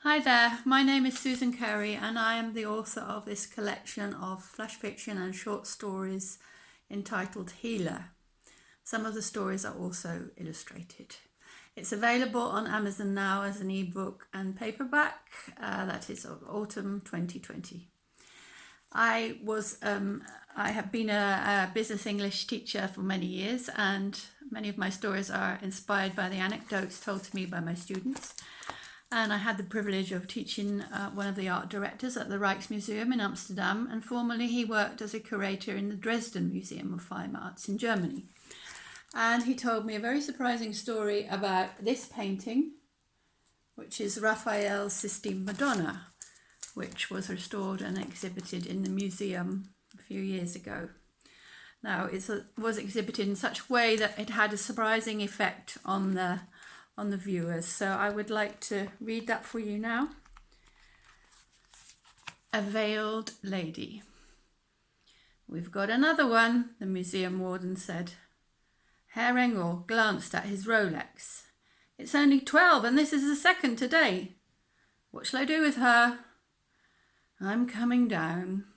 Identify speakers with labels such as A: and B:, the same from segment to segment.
A: Hi there, my name is Susan Carey and I am the author of this collection of flash fiction and short stories entitled Healer. Some of the stories are also illustrated. It's available on Amazon now as an ebook and paperback, that is of autumn 2020. I have been a business English teacher for many years, and many of my stories are inspired by the anecdotes told to me by my students. And I had the privilege of teaching one of the art directors at the Rijksmuseum in Amsterdam, and formerly he worked as a curator in the Dresden Museum of Fine Arts in Germany. And he told me a very surprising story about this painting, which is Raphael's Sistine Madonna, which was restored and exhibited in the museum a few years ago. Now, it was exhibited in such a way that it had a surprising effect on the viewers. So I would like to read that for you now. A Veiled Lady. "We've got another one," the museum warden said. Herr Engel glanced at his Rolex. "It's only 12 and this is the second today. What shall I do with her?" "I'm coming down."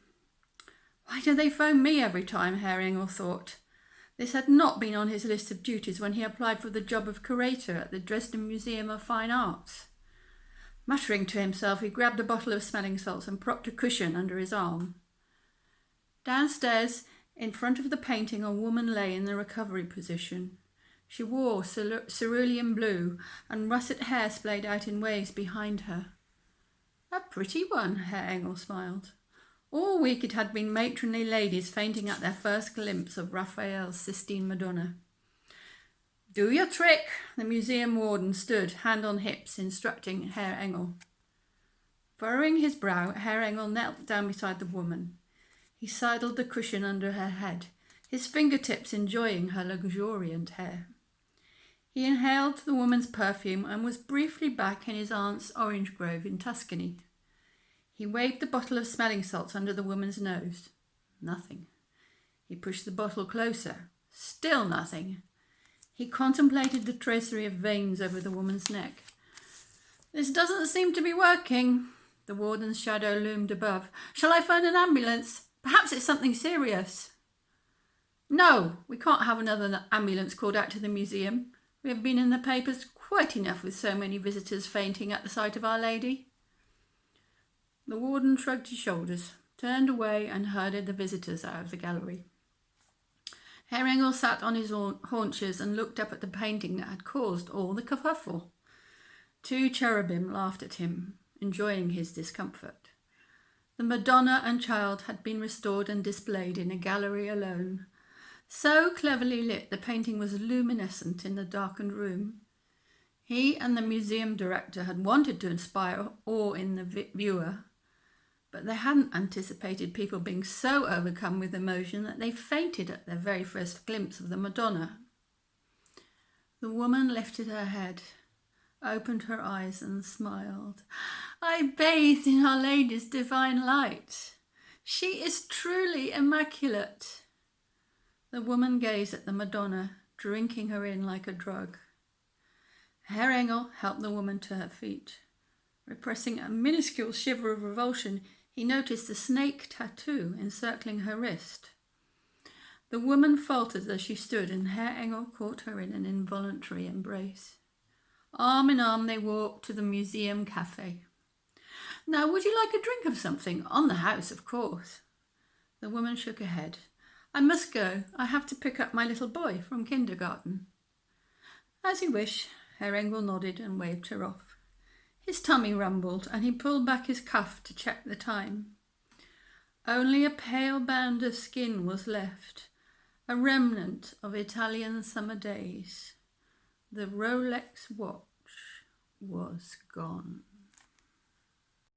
A: Why do they phone me every time, Herr Engel thought. This had not been on his list of duties when he applied for the job of curator at the Dresden Museum of Fine Arts. Muttering to himself, he grabbed a bottle of smelling salts and propped a cushion under his arm. Downstairs, in front of the painting, a woman lay in the recovery position. She wore cerulean blue, and russet hair splayed out in waves behind her. A pretty one, Herr Engel smiled. All week it had been matronly ladies fainting at their first glimpse of Raphael's Sistine Madonna. "Do your trick," the museum warden stood, hand on hips, instructing Herr Engel. Furrowing his brow, Herr Engel knelt down beside the woman. He sidled the cushion under her head, his fingertips enjoying her luxuriant hair. He inhaled the woman's perfume and was briefly back in his aunt's orange grove in Tuscany. He waved the bottle of smelling salts under the woman's nose. Nothing. He pushed the bottle closer. Still nothing. He contemplated the tracery of veins over the woman's neck. "This doesn't seem to be working." The warden's shadow loomed above. "Shall I phone an ambulance? Perhaps it's something serious." "No, we can't have another ambulance called out to the museum. We have been in the papers quite enough with so many visitors fainting at the sight of Our Lady." The warden shrugged his shoulders, turned away and herded the visitors out of the gallery. Herr Engel sat on his haunches and looked up at the painting that had caused all the kerfuffle. Two cherubim laughed at him, enjoying his discomfort. The Madonna and Child had been restored and displayed in a gallery alone. So cleverly lit, the painting was luminescent in the darkened room. He and the museum director had wanted to inspire awe in the viewer, but they hadn't anticipated people being so overcome with emotion that they fainted at their very first glimpse of the Madonna. The woman lifted her head, opened her eyes and smiled. "I bathed in Our Lady's divine light. She is truly immaculate." The woman gazed at the Madonna, drinking her in like a drug. Herr Engel helped the woman to her feet. Repressing a minuscule shiver of revulsion, he noticed a snake tattoo encircling her wrist. The woman faltered as she stood, and Herr Engel caught her in an involuntary embrace. Arm in arm they walked to the museum cafe. "Now, would you like a drink of something? On the house, of course." The woman shook her head. "I must go. I have to pick up my little boy from kindergarten." "As you wish." Herr Engel nodded and waved her off. His tummy rumbled, and he pulled back his cuff to check the time. Only a pale band of skin was left, a remnant of Italian summer days. The Rolex watch was gone.